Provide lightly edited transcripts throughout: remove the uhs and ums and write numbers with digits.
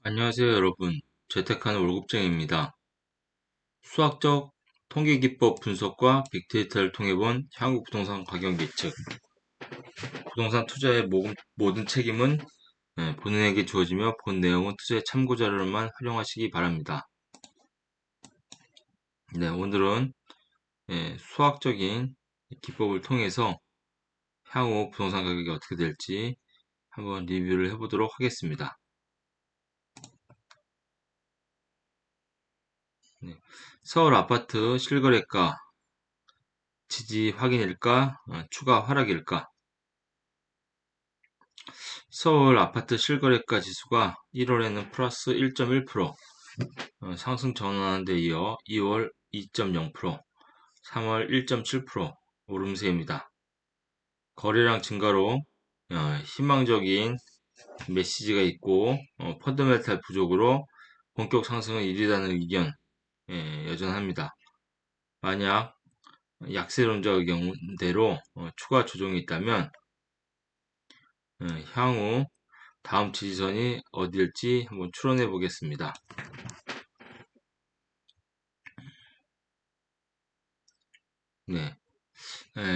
안녕하세요, 여러분. 재테크하는 월급쟁이입니다. 수학적 통계기법 분석과 빅데이터를 통해 본 향후 부동산 가격 예측. 부동산 투자의 모든 책임은 본인에게 주어지며 본 내용은 투자의 참고 자료로만 활용하시기 바랍니다. 네, 오늘은 수학적인 기법을 통해서 향후 부동산 가격이 어떻게 될지 한번 리뷰를 해보도록 하겠습니다. 네, 서울 아파트 실거래가 지지 확인일까? 추가 하락일까? 서울 아파트 실거래가 지수가 1월에는 플러스 1.1%, 상승 전환한 데 이어 2월 2.0%, 3월 1.7% 오름세입니다. 거래량 증가로 희망적인 메시지가 있고 펀더멘탈 부족으로 본격 상승은 이르다는 의견 여전합니다. 만약 약세론자 의견대로 추가 조정이 있다면 향후 다음 지지선이 어디일지 한번 추론해 보겠습니다. 네,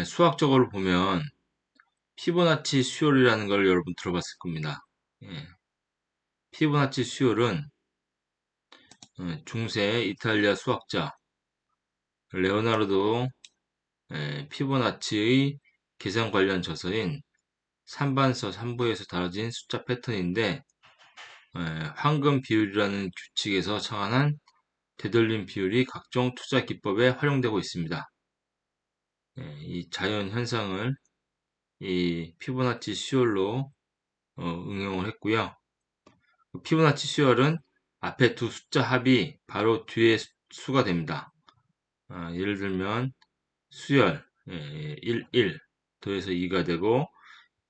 수학적으로 보면 피보나치 수열이라는 걸 여러분 들어봤을 겁니다. 예, 피보나치 수열은 중세 이탈리아 수학자 레오나르도 피보나치의 계산 관련 저서인 삼반서 3부에서 다뤄진 숫자 패턴인데 황금 비율이라는 규칙에서 창안한 되돌림 비율이 각종 투자 기법에 활용되고 있습니다. 이 자연 현상을 이 피보나치 수열로 응용을 했고요. 피보나치 수열은 앞에 두 숫자 합이 바로 뒤에 수가 됩니다. 예를 들면 수열 1, 1 더해서 2가 되고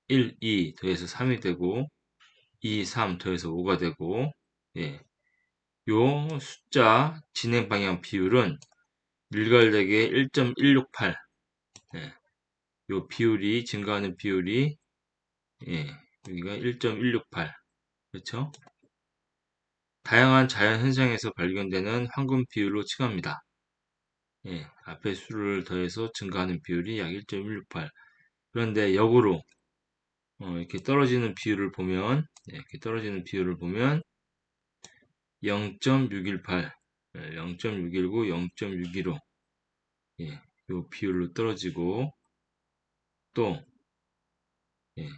1, 2 더해서 3이 되고 2, 3 더해서 5가 되고 예. 요 숫자 진행 방향 비율은 일괄되게 1.168 예. 요 비율이 증가하는 비율이 예. 여기가 1.168 그렇죠? 다양한 자연 현상에서 발견되는 황금 비율로 칭합니다. 예, 앞에 수를 더해서 증가하는 비율이 약 1.168. 그런데 역으로 이렇게 떨어지는 비율을 보면 이렇게 떨어지는 비율을 보면 0.618, 0.619, 0.615 예, 요 비율로 떨어지고 또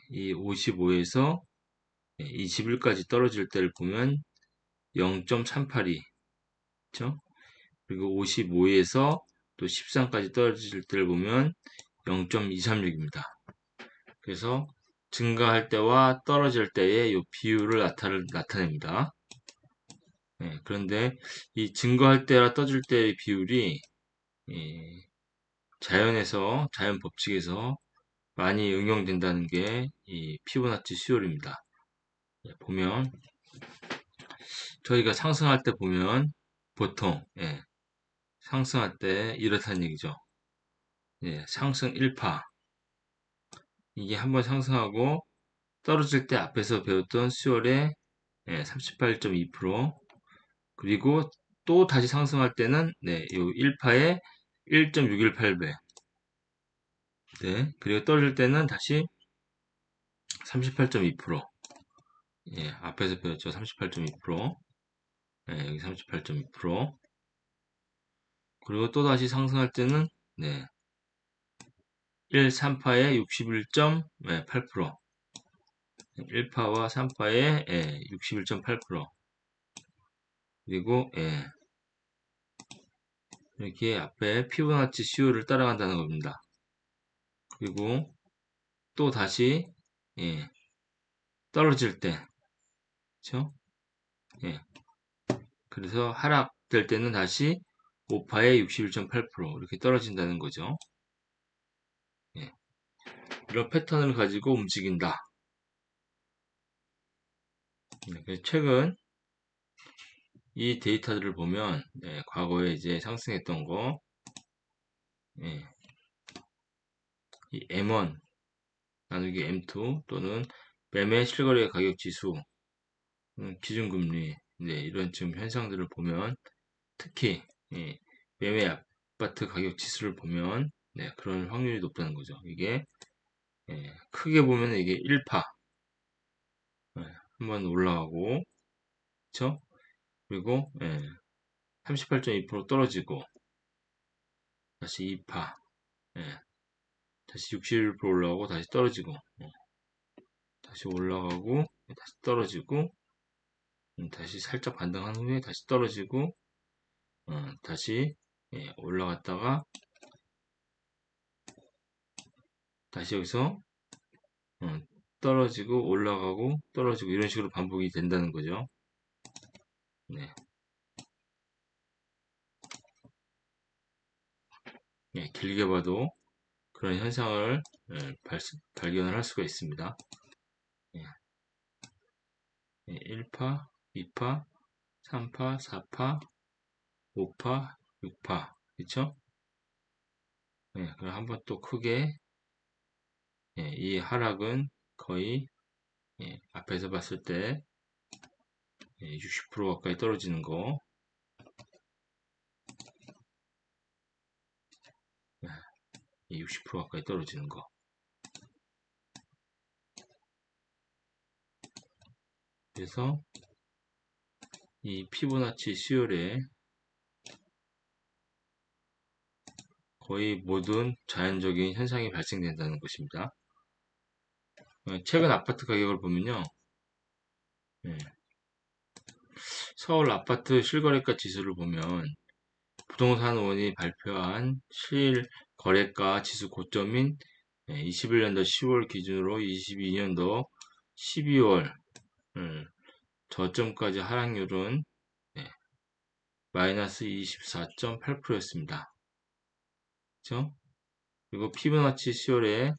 이 55에서 21까지 떨어질 때를 보면 0.382, 그렇죠? 그리고 55에서 또 13까지 떨어질 때를 보면 0.236입니다. 그래서 증가할 때와 떨어질 때의 이 비율을 나타냅니다. 그런데 이 증가할 때와 떨어질 때의 비율이 자연 법칙에서 많이 응용된다는 게 이 피보나치 수열입니다. 보면 저희가 상승할 때 보면 보통 상승할 때 이렇다는 얘기죠. 상승 1파 이게 한번 상승하고 떨어질 때 앞에서 배웠던 수열의 38.2% 그리고 또 다시 상승할 때는 요 1파의 1.618배 그리고 떨어질 때는 다시 38.2% 앞에서 배웠죠. 38.2% 여기 38.2% 그리고 또 다시 상승할 때는 1, 3파의 61.8% 1파와 3파의 61.8% 그리고 이렇게 앞에 피보나치 수율을 따라간다는 겁니다. 그리고 또 다시 떨어질 때, 그렇죠? 그래서 하락될 때는 다시 5파의 61.8% 이렇게 떨어진다는 거죠. 이런 패턴을 가지고 움직인다. 그래서 최근 이 데이터들을 보면 과거에 이제 상승했던 거, 이 M1 나누기 M2 또는 매매 실거래 가격 지수 기준금리, 네, 이런 지금 현상들을 보면 특히 예, 매매 아파트 가격 지수를 보면 네, 그런 확률이 높다는 거죠. 이게 크게 보면 이게 1파 한번 올라가고, 그쵸? 그리고 38.2% 떨어지고 다시 2파, 다시 61% 올라가고 다시 떨어지고, 다시 올라가고 다시 떨어지고, 다시 살짝 반등한 후에 다시 떨어지고, 다시 올라갔다가 다시 여기서 어, 떨어지고 올라가고 떨어지고 이런 식으로 반복이 된다는 거죠. 네. 길게 봐도 그런 현상을 발견을 할 수가 있습니다. 1파, 2파, 3파, 4파, 5파, 6파, 그쵸? 그럼 한번 또 크게 이 하락은 거의 앞에서 봤을 때 60% 가까이 떨어지는 거, 60% 가까이 떨어지는 거. 그래서 이 피보나치 수열에 거의 모든 자연적인 현상이 발생된다는 것입니다. 최근 아파트 가격을 보면요. 서울 아파트 실거래가 지수를 보면 부동산원이 발표한 실거래가 지수 고점인 21년도 10월 기준으로 22년도 12월 저점까지 하락률은 마이너스 24.8%였습니다. 그렇죠? 그리고 피보나치 수열의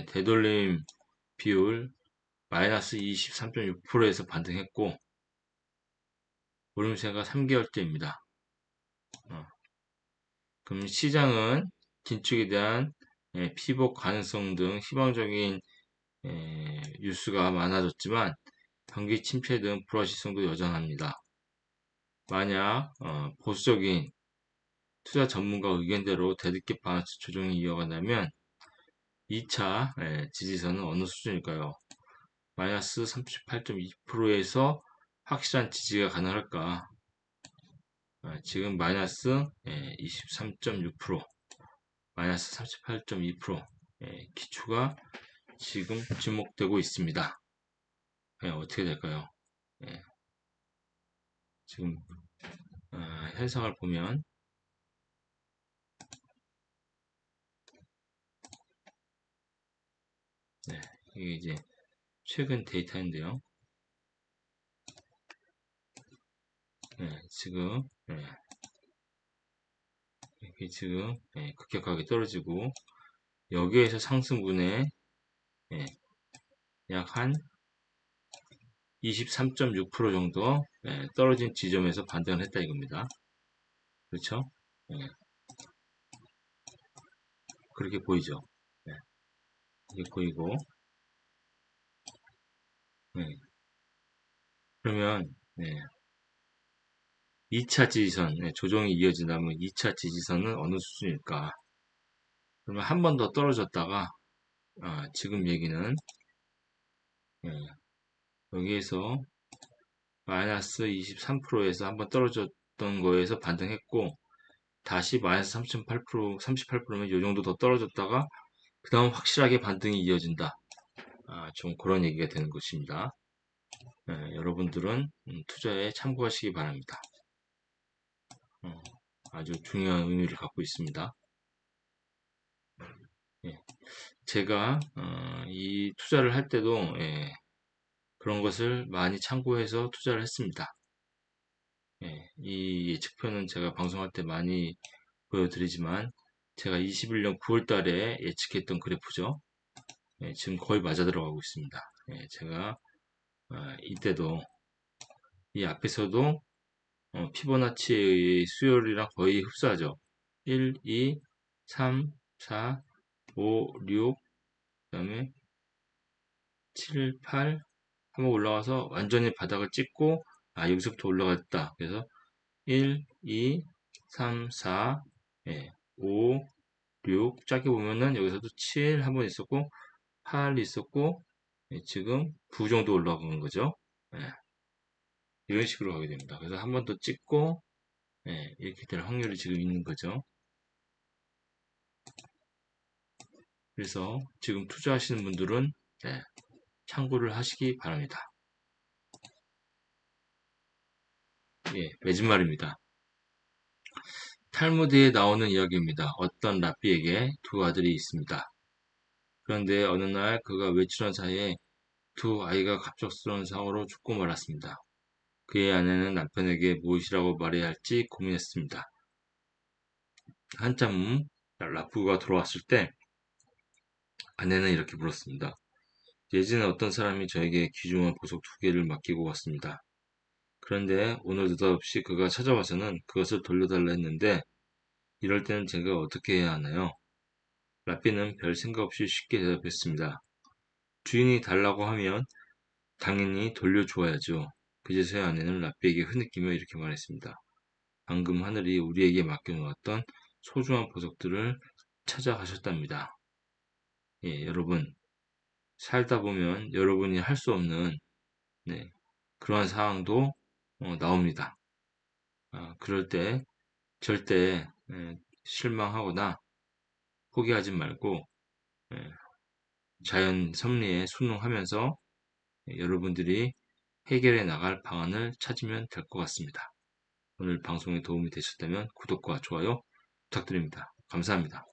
되돌림 비율 마이너스 23.6%에서 반등했고 오름세가 3개월째입니다. 그럼 시장은 긴축에 대한 피복 가능성 등 희망적인 뉴스가 많아졌지만 경기 침체 등 불확실성도 여전합니다. 만약 보수적인 투자 전문가 의견대로 대드기 바lan스 조정이 이어간다면 2차 지지선은 어느 수준일까요? 마이너스 38.2%에서 확실한 지지가 가능할까? 지금 마이너스 23.6%, 마이너스 38.2%, 기초가 지금 지목되고 있습니다. 어떻게 될까요? 지금 현상을 보면 이게 이제 최근 데이터인데요. 지금 이게 지금 급격하게 떨어지고 여기에서 상승분에 약 한 23.6% 정도 떨어진 지점에서 반등을 했다 이겁니다. 그렇죠? 그렇게 보이죠? 이게 보이고 그러면 2차 지지선 조정이 이어진다면 2차 지지선은 어느 수준일까? 그러면 한 번 더 떨어졌다가 지금 얘기는 여기에서 마이너스 23%에서 한번 떨어졌던 거에서 반등했고 다시 마이너스 3.8%, 38%면 이 정도 더 떨어졌다가 그 다음 확실하게 반등이 이어진다. 좀 그런 얘기가 되는 것입니다. 여러분들은 투자에 참고하시기 바랍니다. 아주 중요한 의미를 갖고 있습니다. 제가 이 투자를 할 때도 그런 것을 많이 참고해서 투자를 했습니다. 이 예측표는 제가 방송할 때 많이 보여드리지만 제가 21년 9월 달에 예측했던 그래프죠. 지금 거의 맞아 들어가고 있습니다. 제가 이때도 이 앞에서도 피보나치의 수열이랑 거의 흡사하죠. 1, 2, 3, 4, 5, 6, 그 다음에 7, 8, 한번 올라가서 완전히 바닥을 찍고 여기서부터 올라갔다. 그래서 1, 2, 3, 4, 5, 6 짧게 보면은 여기서도 7 한 번 있었고 8 있었고 지금 9 정도 올라간 거죠. 이런 식으로 가게 됩니다. 그래서 한 번 더 찍고 이렇게 될 확률이 지금 있는 거죠. 그래서 지금 투자하시는 분들은 참고를 하시기 바랍니다. 매진말입니다. 탈무드에 나오는 이야기입니다. 어떤 랍비에게 두 아들이 있습니다. 그런데 어느 날 그가 외출한 사이에 두 아이가 갑작스러운 사고로 죽고 말았습니다. 그의 아내는 남편에게 무엇이라고 말해야 할지 고민했습니다. 한참 후 랍부가 돌아왔을 때 아내는 이렇게 물었습니다. 예전에 어떤 사람이 저에게 귀중한 보석 2개를 맡기고 왔습니다. 그런데 오늘 느닷없이 그가 찾아와서는 그것을 돌려달라 했는데 이럴 때는 제가 어떻게 해야 하나요? 라삐는 별 생각 없이 쉽게 대답했습니다. 주인이 달라고 하면 당연히 돌려주어야죠. 그제서야 아내는 라삐에게 흐느끼며 이렇게 말했습니다. 방금 하늘이 우리에게 맡겨놓았던 소중한 보석들을 찾아가셨답니다. 여러분 살다 보면 여러분이 할 수 없는 그러한 상황도 나옵니다. 그럴 때 절대 실망하거나 포기하지 말고 자연 섭리에 순응하면서 여러분들이 해결해 나갈 방안을 찾으면 될 것 같습니다. 오늘 방송에 도움이 되셨다면 구독과 좋아요 부탁드립니다. 감사합니다.